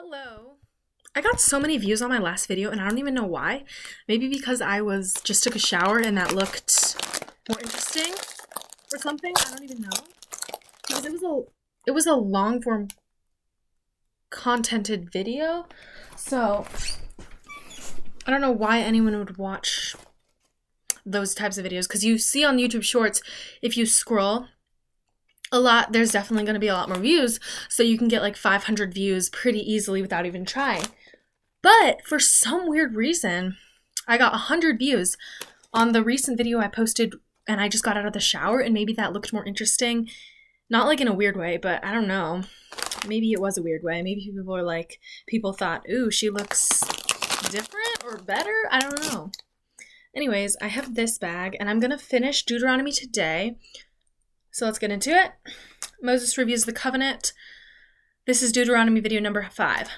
Hello. I got so many views on my last video and I don't even know why. Maybe because I just took a shower and that looked more interesting or something. I don't even know. Because it was a long form contented video. So I don't know why anyone would watch those types of videos, because you see on YouTube Shorts, if you scroll a lot, there's definitely going to be a lot more views, so you can get like 500 views pretty easily without even trying. But for some weird reason, I got 100 views on the recent video I posted, and I just got out of the shower, and maybe that looked more interesting. Not like in a weird way, but I don't know. Maybe it was a weird way. Maybe people thought, ooh, she looks different or better. I don't know. Anyways, I have this bag, and I'm going to finish Deuteronomy today. So let's get into it. Moses reviews the covenant. This is Deuteronomy video number 5.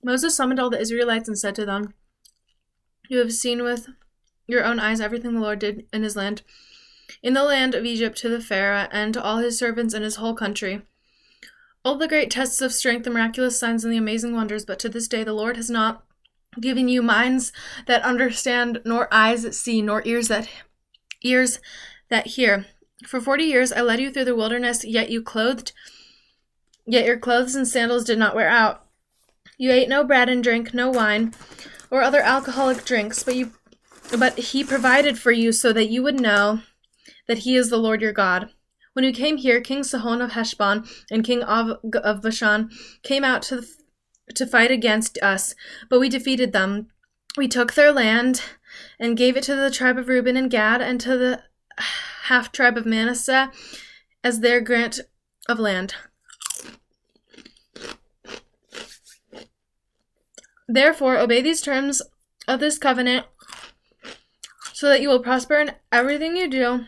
Moses summoned all the Israelites and said to them, "You have seen with your own eyes everything the Lord did in his land, in the land of Egypt, to the Pharaoh and to all his servants and his whole country. All the great tests of strength, the miraculous signs, and the amazing wonders, but to this day the Lord has not given you minds that understand, nor eyes that see, nor ears that hear. For 40 years I led you through the wilderness, yet your clothes and sandals did not wear out. You ate no bread and drank no wine or other alcoholic drinks, but he provided for you so that you would know that he is the Lord your God. When you came here, King Sihon of Heshbon and King Og of Bashan came out to fight against us, but we defeated them. We took their land and gave it to the tribe of Reuben and Gad and to the half-tribe of Manasseh as their grant of land. Therefore, obey these terms of this covenant so that you will prosper in everything you do,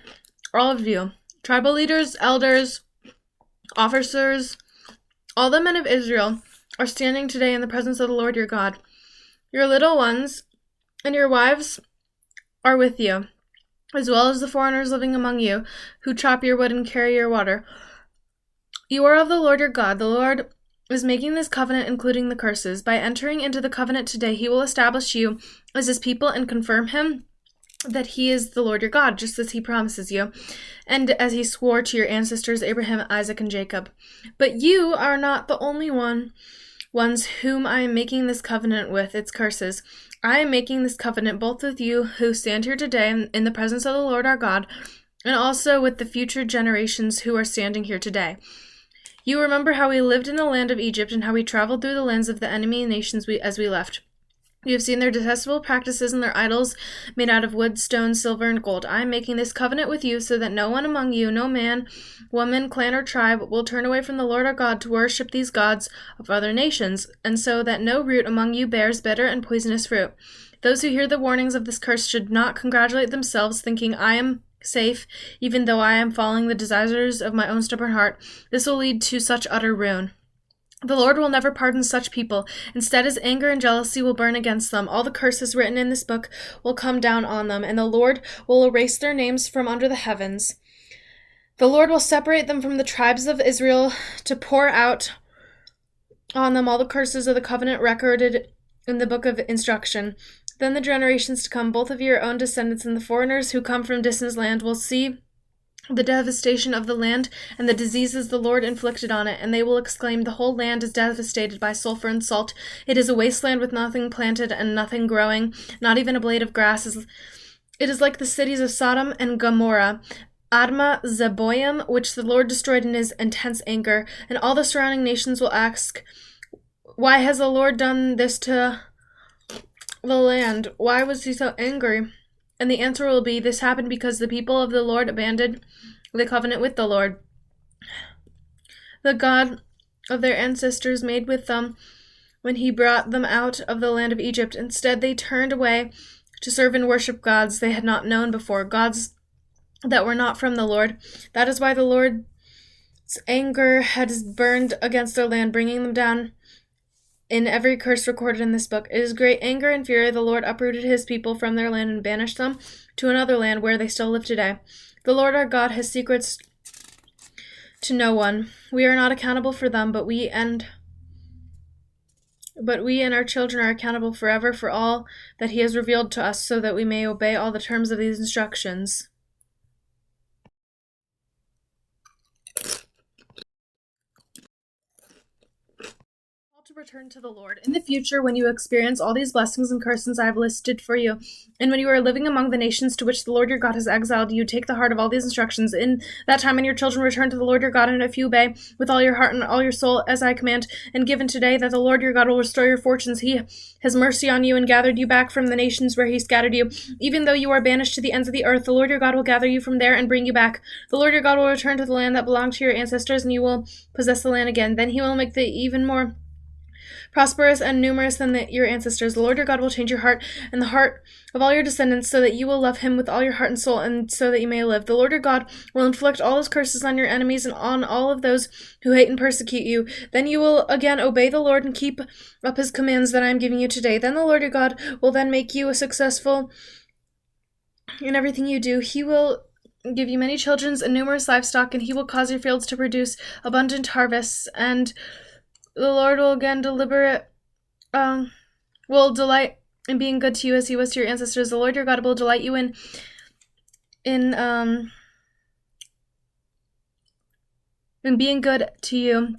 all of you. Tribal leaders, elders, officers, all the men of Israel are standing today in the presence of the Lord your God. Your little ones and your wives are with you, as well as the foreigners living among you, who chop your wood and carry your water. You are of the Lord your God. The Lord is making this covenant, including the curses. By entering into the covenant today, he will establish you as his people and confirm him that he is the Lord your God, just as he promises you, and as he swore to your ancestors Abraham, Isaac, and Jacob. But you are not the only ones whom I am making this covenant with its curses. I am making this covenant both with you who stand here today in the presence of the Lord our God, and also with the future generations who are standing here today. You remember how we lived in the land of Egypt and how we traveled through the lands of the enemy nations as we left. You have seen their detestable practices and their idols made out of wood, stone, silver, and gold. I am making this covenant with you so that no one among you, no man, woman, clan, or tribe, will turn away from the Lord our God to worship these gods of other nations, and so that no root among you bears bitter and poisonous fruit. Those who hear the warnings of this curse should not congratulate themselves, thinking, I am safe, even though I am following the desires of my own stubborn heart. This will lead to such utter ruin. The Lord will never pardon such people. Instead, his anger and jealousy will burn against them. All the curses written in this book will come down on them, and the Lord will erase their names from under the heavens. The Lord will separate them from the tribes of Israel to pour out on them all the curses of the covenant recorded in the book of instruction. Then the generations to come, both of your own descendants and the foreigners who come from distant land, will see the devastation of the land and the diseases the Lord inflicted on it, and they will exclaim, the whole land is devastated by sulfur and salt. It is a wasteland with nothing planted and nothing growing, not even a blade of grass. It is like the cities of Sodom and Gomorrah, Admah, Zeboim, which the Lord destroyed in his intense anger, and all the surrounding nations will ask, why has the Lord done this to the land? Why was he so angry? And the answer will be, this happened because the people of the Lord abandoned the covenant with the Lord, the God of their ancestors made with them when he brought them out of the land of Egypt. Instead, they turned away to serve and worship gods they had not known before, gods that were not from the Lord. That is why the Lord's anger has burned against their land, bringing them down in every curse recorded in this book. It is great anger and fury. The Lord uprooted his people from their land and banished them to another land where they still live today. The Lord our God has secrets to no one. We are not accountable for them, but we and our children are accountable forever for all that he has revealed to us, so that we may obey all the terms of these instructions. To return to the Lord. In the future, when you experience all these blessings and curses I have listed for you, and when you are living among the nations to which the Lord your God has exiled you, take the heart of all these instructions. In that time, when your children return to the Lord your God, and if you obey with all your heart and all your soul, as I command, and given today, that the Lord your God will restore your fortunes. He has mercy on you and gathered you back from the nations where he scattered you. Even though you are banished to the ends of the earth, the Lord your God will gather you from there and bring you back. The Lord your God will return to the land that belonged to your ancestors, and you will possess the land again. Then he will make the even more prosperous and numerous than your ancestors. The Lord your God will change your heart and the heart of all your descendants, so that you will love him with all your heart and soul, and so that you may live. The Lord your God will inflict all his curses on your enemies and on all of those who hate and persecute you. Then you will again obey the Lord and keep up his commands that I am giving you today. Then the Lord your God will then make you successful in everything you do. He will give you many children and numerous livestock, and he will cause your fields to produce abundant harvests, and the Lord will again will delight in being good to you as he was to your ancestors. The Lord your God will delight you in being good to you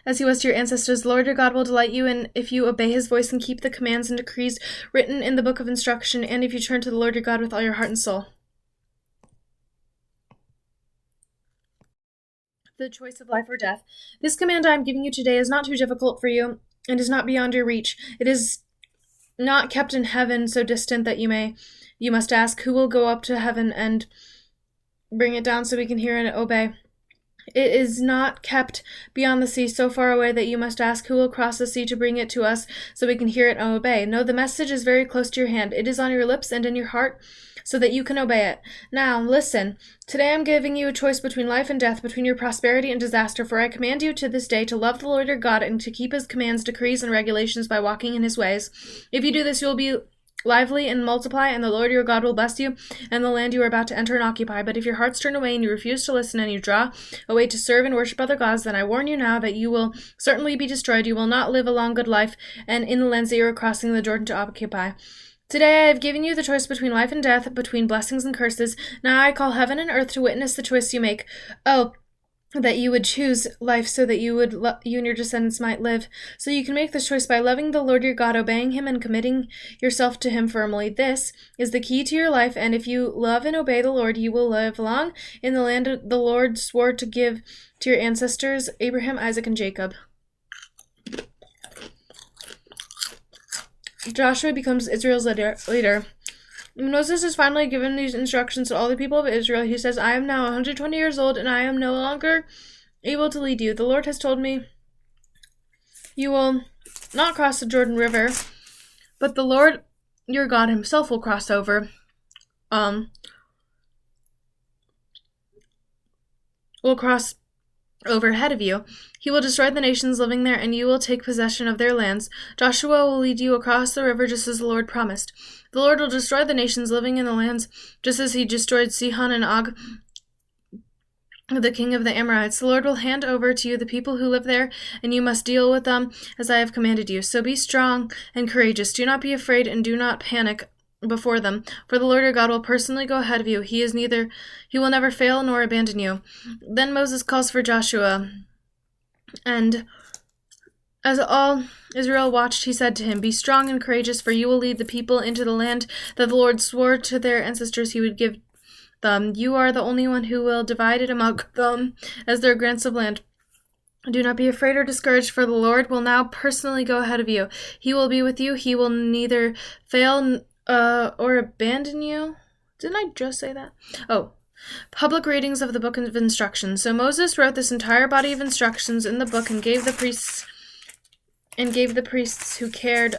as he was to your ancestors. The Lord your God will delight you in if you obey his voice and keep the commands and decrees written in the book of instruction, and if you turn to the Lord your God with all your heart and soul. The choice of life or death. This command I am giving you today is not too difficult for you, and is not beyond your reach. It is not kept in heaven so distant that you must ask, who will go up to heaven and bring it down so we can hear and obey. It is not kept beyond the sea so far away that you must ask, who will cross the sea to bring it to us so we can hear it and obey. No, the message is very close to your hand. It is on your lips and in your heart, so that you can obey it. Now, listen. Today I'm giving you a choice between life and death, between your prosperity and disaster, for I command you to this day to love the Lord your God and to keep his commands, decrees, and regulations by walking in his ways. If you do this, you will be lively and multiply, and the Lord your God will bless you and the land you are about to enter and occupy. But if your hearts turn away and you refuse to listen and you draw away to serve and worship other gods, then I warn you now that you will certainly be destroyed. You will not live a long good life and in the lands that you are crossing the Jordan to occupy. Today I have given you the choice between life and death, between blessings and curses. Now I call heaven and earth to witness the choice you make. Oh, that you would choose life so that you and your descendants might live. So you can make this choice by loving the Lord your God, obeying him, and committing yourself to him firmly. This is the key to your life, and if you love and obey the Lord, you will live long in the land the Lord swore to give to your ancestors, Abraham, Isaac, and Jacob. Joshua becomes Israel's leader. When Moses is finally given these instructions to all the people of Israel, he says, I am now 120 years old, and I am no longer able to lead you. The Lord has told me, you will not cross the Jordan River, but the Lord your God himself will cross over. Will cross over ahead of you. He will destroy the nations living there, and you will take possession of their lands. Joshua will lead you across the river just as the Lord promised. The Lord will destroy the nations living in the lands just as he destroyed Sihon and Og, the king of the Amorites. The Lord will hand over to you the people who live there, and you must deal with them as I have commanded you. So be strong and courageous. Do not be afraid and do not panic before them, for the Lord your God will personally go ahead of you. He will never fail nor abandon you. Then Moses calls for Joshua, and as all Israel watched, he said to him, be strong and courageous, for you will lead the people into the land that the Lord swore to their ancestors he would give them. You are the only one who will divide it among them as their grants of land. Do not be afraid or discouraged, for the Lord will now personally go ahead of you. He will be with you. He will neither fail or abandon you. Didn't I just say that? Oh, public readings of the book of instructions. So Moses wrote this entire body of instructions in the book and gave the priests who cared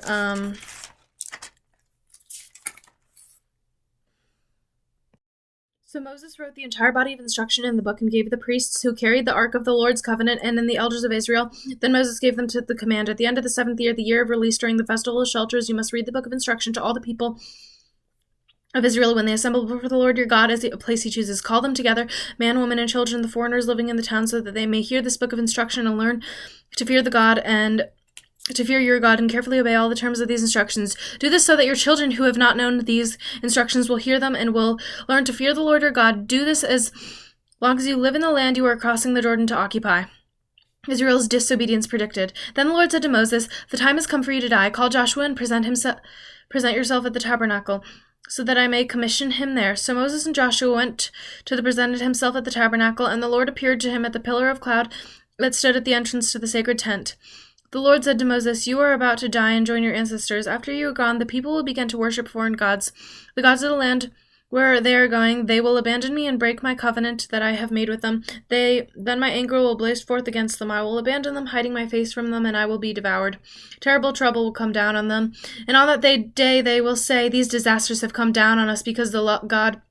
So Moses wrote the entire body of instruction in the book and gave it to the priests who carried the ark of the Lord's covenant and in the elders of Israel. Then Moses gave them to the command. At the end of the 7th year, the year of release during the festival of shelters, you must read the book of instruction to all the people of Israel when they assemble before the Lord your God as a place he chooses. Call them together, man, woman, and children, the foreigners living in the town, so that they may hear this book of instruction and learn to fear the God and to fear your God and carefully obey all the terms of these instructions. Do this so that your children who have not known these instructions will hear them and will learn to fear the Lord your God. Do this as long as you live in the land you are crossing the Jordan to occupy. Israel's disobedience predicted. Then the Lord said to Moses, the time has come for you to die. Call Joshua and present yourself at the tabernacle, so that I may commission him there. So Moses and Joshua went to the presented himself at the tabernacle, and the Lord appeared to him at the pillar of cloud that stood at the entrance to the sacred tent. The Lord said to Moses, you are about to die and join your ancestors. After you are gone, the people will begin to worship foreign gods, the gods of the land where they are going. They will abandon me and break my covenant that I have made with them. Then my anger will blaze forth against them. I will abandon them, hiding my face from them, and I will be devoured. Terrible trouble will come down on them. And on that day they will say, these disasters have come down on us because the God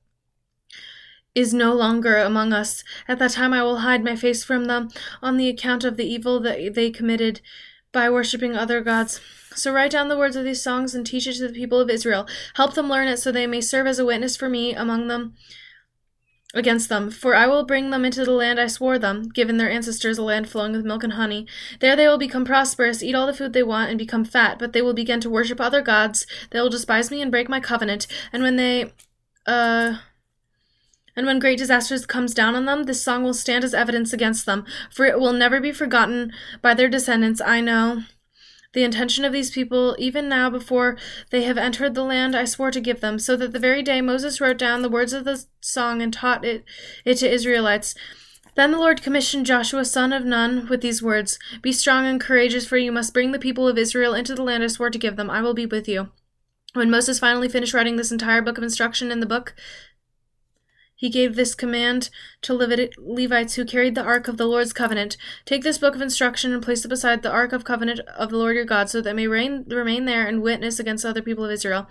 is no longer among us. At that time I will hide my face from them on the account of the evil that they committed by worshipping other gods. So write down the words of these songs and teach it to the people of Israel. Help them learn it so they may serve as a witness for me among them against them. For I will bring them into the land I swore them, given their ancestors, a land flowing with milk and honey. There they will become prosperous, eat all the food they want, and become fat, but they will begin to worship other gods. They will despise me and break my covenant. And when great disasters comes down on them, this song will stand as evidence against them, for it will never be forgotten by their descendants. I know the intention of these people, even now before they have entered the land I swore to give them. So that the very day Moses wrote down the words of the song and taught it to Israelites. Then the Lord commissioned Joshua son of Nun with these words, be strong and courageous, for you must bring the people of Israel into the land I swore to give them. I will be with you. When Moses finally finished writing this entire book of instruction in the book, he gave this command to Levites who carried the ark of the Lord's covenant. Take this book of instruction and place it beside the ark of covenant of the Lord your God, so that it may remain there and witness against other people of Israel.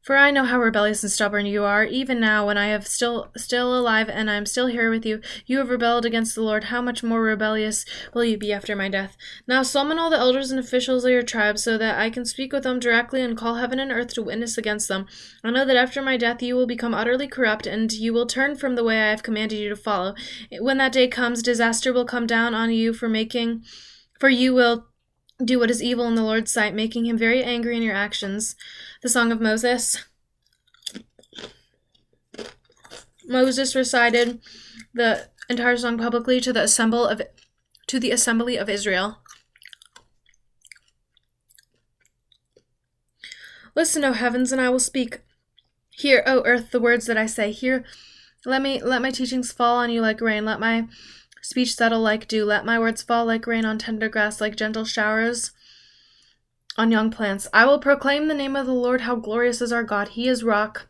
For I know how rebellious and stubborn you are. Even now, when I am still alive and I am still here with you, you have rebelled against the Lord. How much more rebellious will you be after my death? Now summon all the elders and officials of your tribe, so that I can speak with them directly and call heaven and earth to witness against them. I know that after my death you will become utterly corrupt, and you will turn from the way I have commanded you to follow. When that day comes, disaster will come down on you for you will do what is evil in the Lord's sight, making him very angry in your actions. The Song of Moses. Moses recited the entire song publicly to the assembly of Israel. Listen, O heavens, and I will speak. Hear, O earth, the words that I say. Hear, let my teachings fall on you like rain. Let my speech settle like dew. Let my words fall like rain on tender grass, like gentle showers on young plants. I will proclaim the name of the Lord. How glorious is our God. He is rock.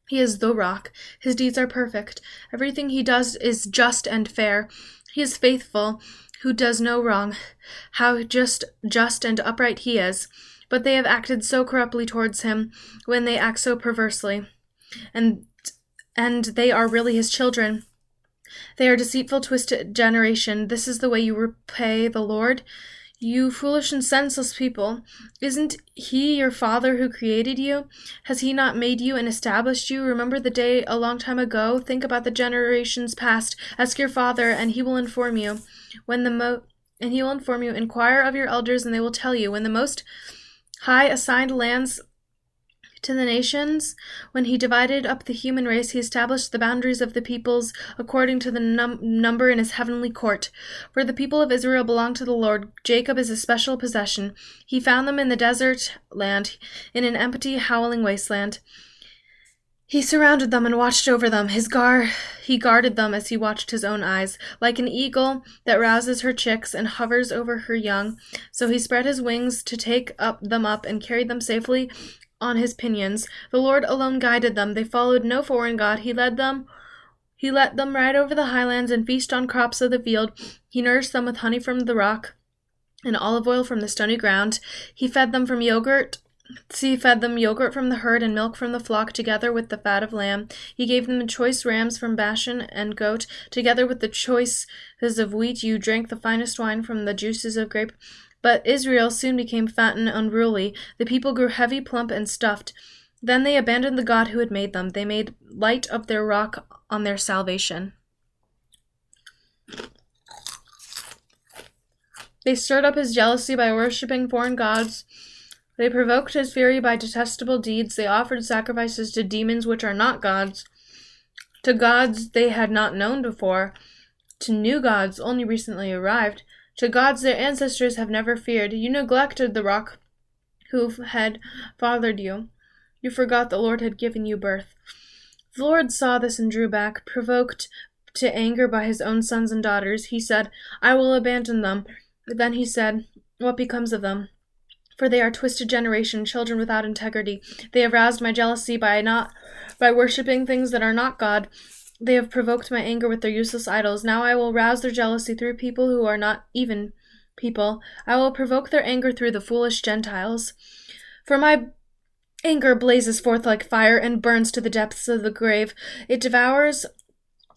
He is the rock. His deeds are perfect. Everything he does is just and fair. He is faithful, who does no wrong. How just and upright he is. But they have acted so corruptly towards him when they act so perversely. And they are really his children. They are deceitful, twisted generation. This is the way you repay the Lord? You foolish and senseless people. Isn't he your father who created you? Has he not made you and established you? Remember the day a long time ago? Think about the generations past. Ask your father, and he will inform you. Inquire of your elders, and they will tell you. When the Most High assigned lands to the nations, when he divided up the human race, he established the boundaries of the peoples according to the number in his heavenly court. For the people of Israel belong to the Lord. Jacob is a special possession. He found them in the desert land, in an empty, howling wasteland. He surrounded them and watched over them. He guarded them as he watched his own eyes. Like an eagle that rouses her chicks and hovers over her young, so he spread his wings to take them up and carried them safely on his pinions. The Lord alone guided them. They followed no foreign god. He let them ride over the highlands and feast on crops of the field. He nourished them with honey from the rock and olive oil from the stony ground. He fed them from yogurt He fed them yogurt from the herd and milk from the flock, together with the fat of lamb. He gave them choice rams from Bashan and goat, together with the choices of wheat. You drank the finest wine from the juices of grape. But Israel soon became fat and unruly. The people grew heavy, plump, and stuffed. Then they abandoned the God who had made them. They made light of their rock on their salvation. They stirred up his jealousy by worshipping foreign gods. They provoked his fury by detestable deeds. They offered sacrifices to demons which are not gods, to gods they had not known before, to new gods only recently arrived, to gods their ancestors have never feared. You neglected the rock who had fathered you. You forgot the Lord had given you birth. The Lord saw this and drew back, provoked to anger by his own sons and daughters. He said, I will abandon them. Then he said, what becomes of them? For they are twisted generation, children without integrity. They have roused my jealousy by worshipping things that are not God. They have provoked my anger with their useless idols. Now I will rouse their jealousy through people who are not even people. I will provoke their anger through the foolish Gentiles. For my anger blazes forth like fire and burns to the depths of the grave. It devours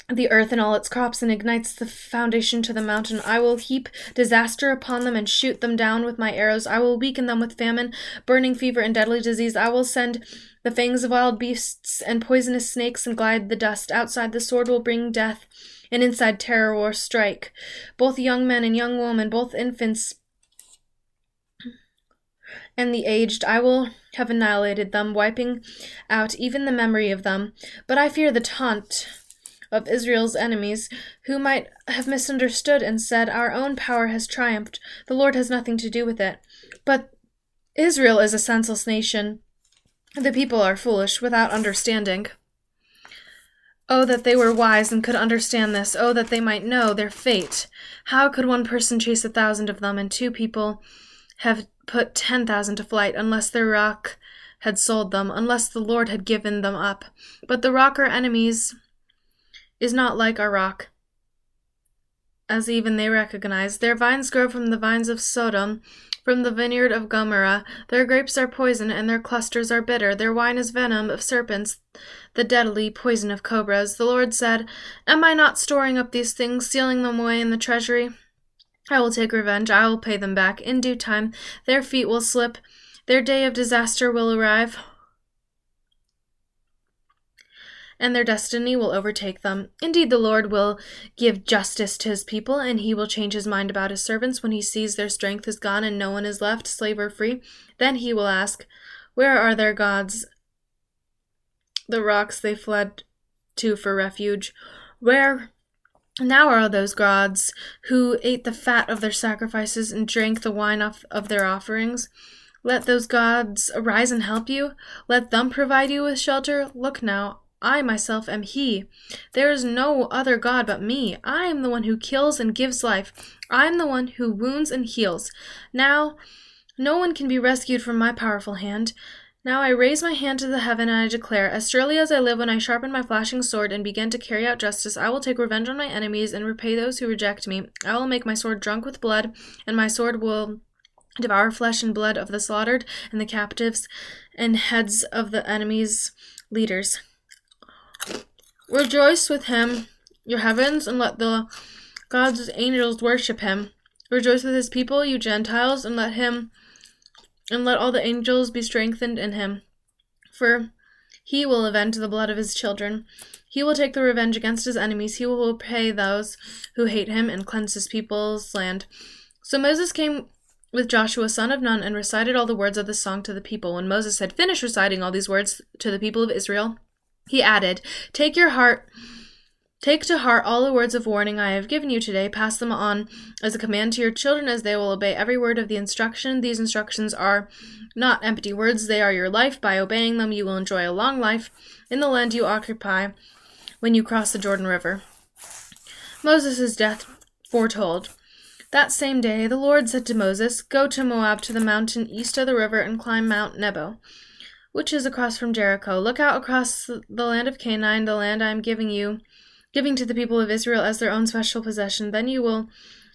the earth and all its crops and ignites the foundation to the mountain. I will heap disaster upon them and shoot them down with my arrows. I will weaken them with famine, burning fever, and deadly disease. I will send the fangs of wild beasts and poisonous snakes and glide the dust. Outside the sword will bring death, and inside terror will strike. Both young men and young women, both infants and the aged, I will have annihilated them, wiping out even the memory of them. But I fear the taunt of Israel's enemies, who might have misunderstood and said, our own power has triumphed. The Lord has nothing to do with it. But Israel is a senseless nation. The people are foolish, without understanding. Oh, that they were wise and could understand this. Oh, that they might know their fate. How could one person chase 1,000 of them, and 2 people have put 10,000 to flight, unless their rock had sold them, unless the Lord had given them up? But the rock our enemies is not like our rock, as even they recognize. Their vines grow from the vines of Sodom, from the vineyard of Gomorrah. Their grapes are poison, and their clusters are bitter. Their wine is venom of serpents, the deadly poison of cobras. The Lord said, am I not storing up these things, sealing them away in the treasury? I will take revenge. I will pay them back. In due time, their feet will slip. Their day of disaster will arrive, and their destiny will overtake them. Indeed, the Lord will give justice to his people, and he will change his mind about his servants when he sees their strength is gone and no one is left, slave or free. Then he will ask, where are their gods, the rocks they fled to for refuge? Where now are those gods who ate the fat of their sacrifices and drank the wine of their offerings? Let those gods arise and help you. Let them provide you with shelter. Look now, I myself am he. There is no other God but me. I am the one who kills and gives life. I am the one who wounds and heals. Now, no one can be rescued from my powerful hand. Now I raise my hand to the heaven and I declare, as surely as I live, when I sharpen my flashing sword and begin to carry out justice, I will take revenge on my enemies and repay those who reject me. I will make my sword drunk with blood, and my sword will devour flesh and blood of the slaughtered and the captives and heads of the enemies' leaders. Rejoice with him, your heavens, and let the God's angels worship him. Rejoice with his people, you Gentiles, and let all the angels be strengthened in him. For he will avenge the blood of his children. He will take the revenge against his enemies. He will repay those who hate him and cleanse his people's land. So Moses came with Joshua son of Nun and recited all the words of the song to the people. When Moses had finished reciting all these words to the people of Israel, he added, Take to heart all the words of warning I have given you today. Pass them on as a command to your children, as they will obey every word of the instruction. These instructions are not empty words. They are your life. By obeying them, you will enjoy a long life in the land you occupy when you cross the Jordan River. Moses' death foretold. That same day, the Lord said to Moses, Go to Moab, to the mountain east of the river, and climb Mount Nebo, which is across from Jericho. Look out across the land of Canaan, the land I am giving to the people of Israel as their own special possession. Then you will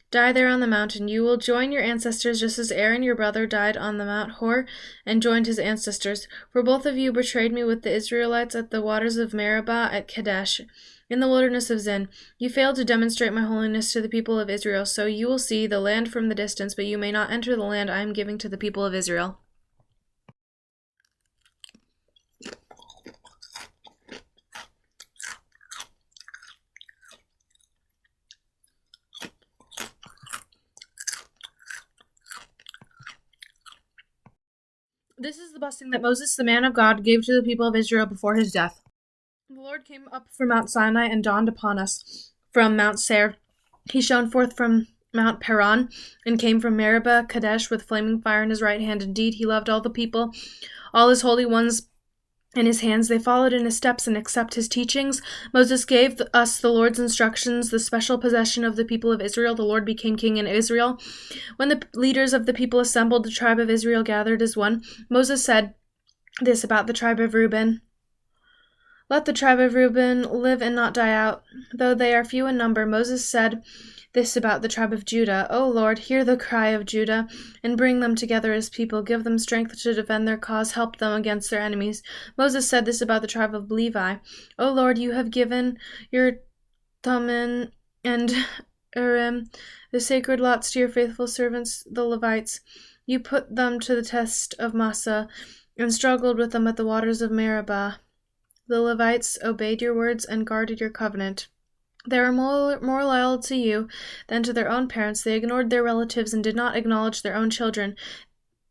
Die there on the mountain. You will join your ancestors just as Aaron your brother died on the Mount Hor and joined his ancestors. For both of you betrayed me with the Israelites at the waters of Meribah at Kadesh, in the wilderness of Zin. You failed to demonstrate my holiness to the people of Israel, so you will see the land from the distance, but you may not enter the land I am giving to the people of Israel. This is the blessing that Moses, the man of God, gave to the people of Israel before his death. The Lord came up from Mount Sinai and dawned upon us from Mount Seir. He shone forth from Mount Paran and came from Meribah Kadesh with flaming fire in his right hand. Indeed, he loved all the people, all his holy ones in his hands. They followed in his steps and accept his teachings. Moses gave us the Lord's instructions, the special possession of the people of Israel. The Lord became king in Israel. When the leaders of the people assembled, the tribe of Israel gathered as one. Moses said this about the tribe of Reuben. Let the tribe of Reuben live and not die out, though they are few in number. Moses said this about the tribe of Judah. O Lord, hear the cry of Judah, and bring them together as people. Give them strength to defend their cause. Help them against their enemies. Moses said this about the tribe of Levi. O Lord, you have given your Thummim and Urim, the sacred lots, to your faithful servants, the Levites. You put them to the test of Massah, and struggled with them at the waters of Meribah. The Levites obeyed your words and guarded your covenant. They were more loyal to you than to their own parents. They ignored their relatives and did not acknowledge their own children.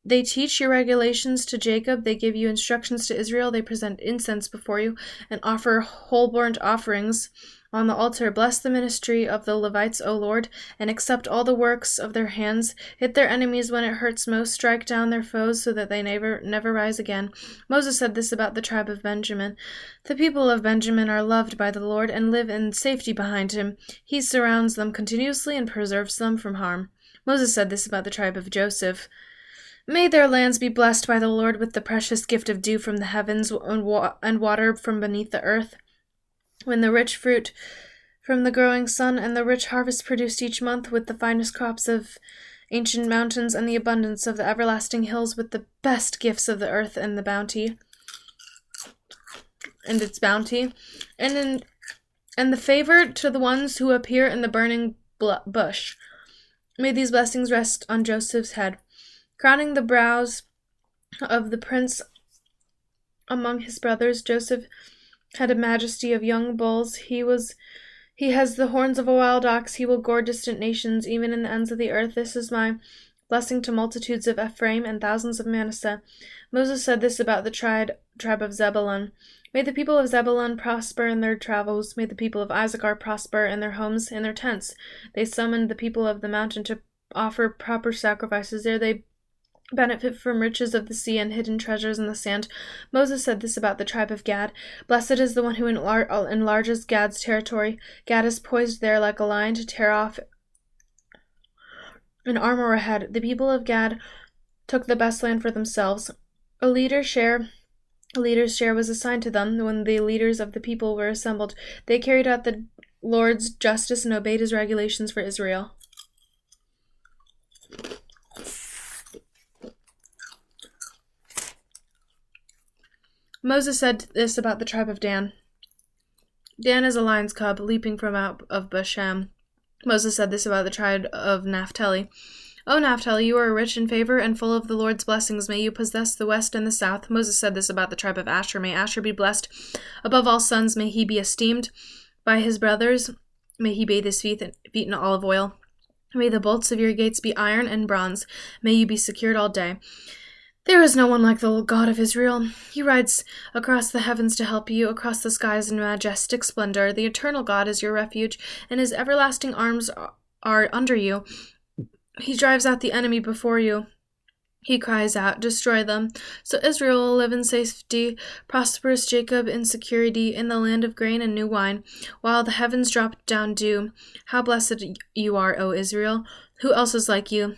They teach your regulations to Jacob. They give you instructions to Israel. They present incense before you and offer whole burnt offerings on the altar. Bless the ministry of the Levites, O Lord, and accept all the works of their hands. Hit their enemies when it hurts most. Strike down their foes so that they never rise again. Moses said this about the tribe of Benjamin. The people of Benjamin are loved by the Lord and live in safety behind him. He surrounds them continuously and preserves them from harm. Moses said this about the tribe of Joseph. May their lands be blessed by the Lord with the precious gift of dew from the heavens and water from beneath the earth. When the rich fruit from the growing sun and the rich harvest produced each month with the finest crops of ancient mountains and the abundance of the everlasting hills with the best gifts of the earth and its bounty, and the favor to the ones who appear in the burning bush. May these blessings rest on Joseph's head, crowning the brows of the prince among his brothers. Joseph had a majesty of young bulls. He has the horns of a wild ox. He will gore distant nations, even in the ends of the earth. This is my blessing to multitudes of Ephraim and thousands of Manasseh. Moses said this about the tribe of Zebulun. May the people of Zebulun prosper in their travels. May the people of Issachar prosper in their homes and their tents. They summoned the people of the mountain to offer proper sacrifices. There they benefit from riches of the sea and hidden treasures in the sand. Moses said this about the tribe of Gad. Blessed is the one who enlarges Gad's territory. Gad is poised there like a lion to tear off an armor ahead. The people of Gad took the best land for themselves. A leader's share was assigned to them when the leaders of the people were assembled. They carried out the Lord's justice and obeyed his regulations for Israel. Moses said this about the tribe of Dan. Dan is a lion's cub leaping from out of Bashan. Moses said this about the tribe of Naphtali. O Naphtali, you are rich in favor and full of the Lord's blessings. May you possess the west and the south. Moses said this about the tribe of Asher. May Asher be blessed above all sons. May he be esteemed by his brothers. May he bathe his feet in olive oil. May the bolts of your gates be iron and bronze. May you be secured all day. There is no one like the God of Israel. He rides across the heavens to help you, across the skies in majestic splendor. The eternal God is your refuge, and his everlasting arms are under you. He drives out the enemy before you. He cries out, destroy them. So Israel will live in safety, prosperous Jacob in security, in the land of grain and new wine, while the heavens drop down dew. How blessed you are, O Israel! Who else is like you?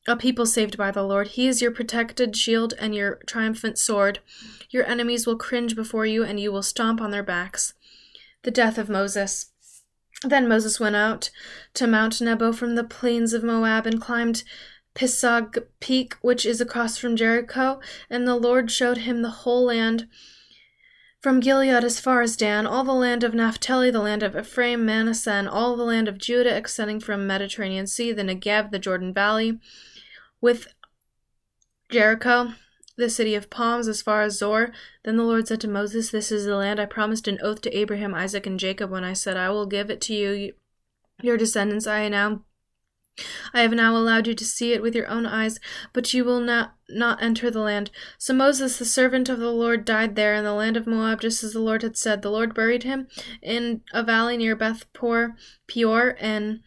A people saved by the Lord. He is your protected shield and your triumphant sword. Your enemies will cringe before you, and you will stomp on their backs. The death of Moses. Then Moses went out to Mount Nebo from the plains of Moab and climbed Pisgah Peak, which is across from Jericho, and the Lord showed him the whole land from Gilead as far as Dan, all the land of Naphtali, the land of Ephraim, Manasseh, and all the land of Judah, extending from Mediterranean Sea, the Negev, the Jordan Valley, with Jericho, the city of palms, as far as Zor. Then the Lord said to Moses, "This is the land I promised an oath to Abraham, Isaac, and Jacob when I said, I will give it to you, your descendants. I have now allowed you to see it with your own eyes, but you will not enter the land." So Moses, the servant of the Lord, died there in the land of Moab, just as the Lord had said. The Lord buried him in a valley near Beth Peor in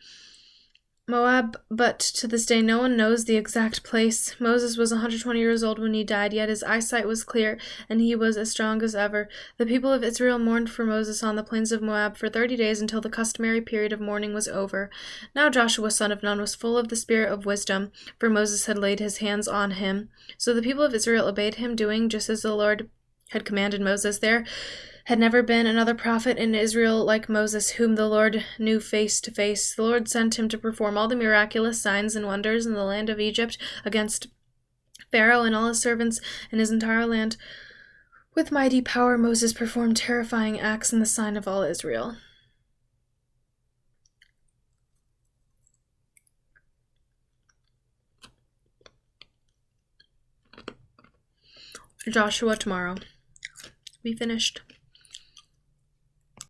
Moab, but to this day no one knows the exact place. Moses was 120 years old when he died, yet his eyesight was clear, and he was as strong as ever. The people of Israel mourned for Moses on the plains of Moab for 30 days until the customary period of mourning was over. Now Joshua son of Nun was full of the spirit of wisdom, for Moses had laid his hands on him. So the people of Israel obeyed him, doing just as the Lord had commanded Moses. There had never been another prophet in Israel like Moses, whom the Lord knew face to face. The Lord sent him to perform all the miraculous signs and wonders in the land of Egypt against Pharaoh and all his servants and his entire land. With mighty power, Moses performed terrifying acts in the sight of all Israel. Joshua tomorrow. We finished.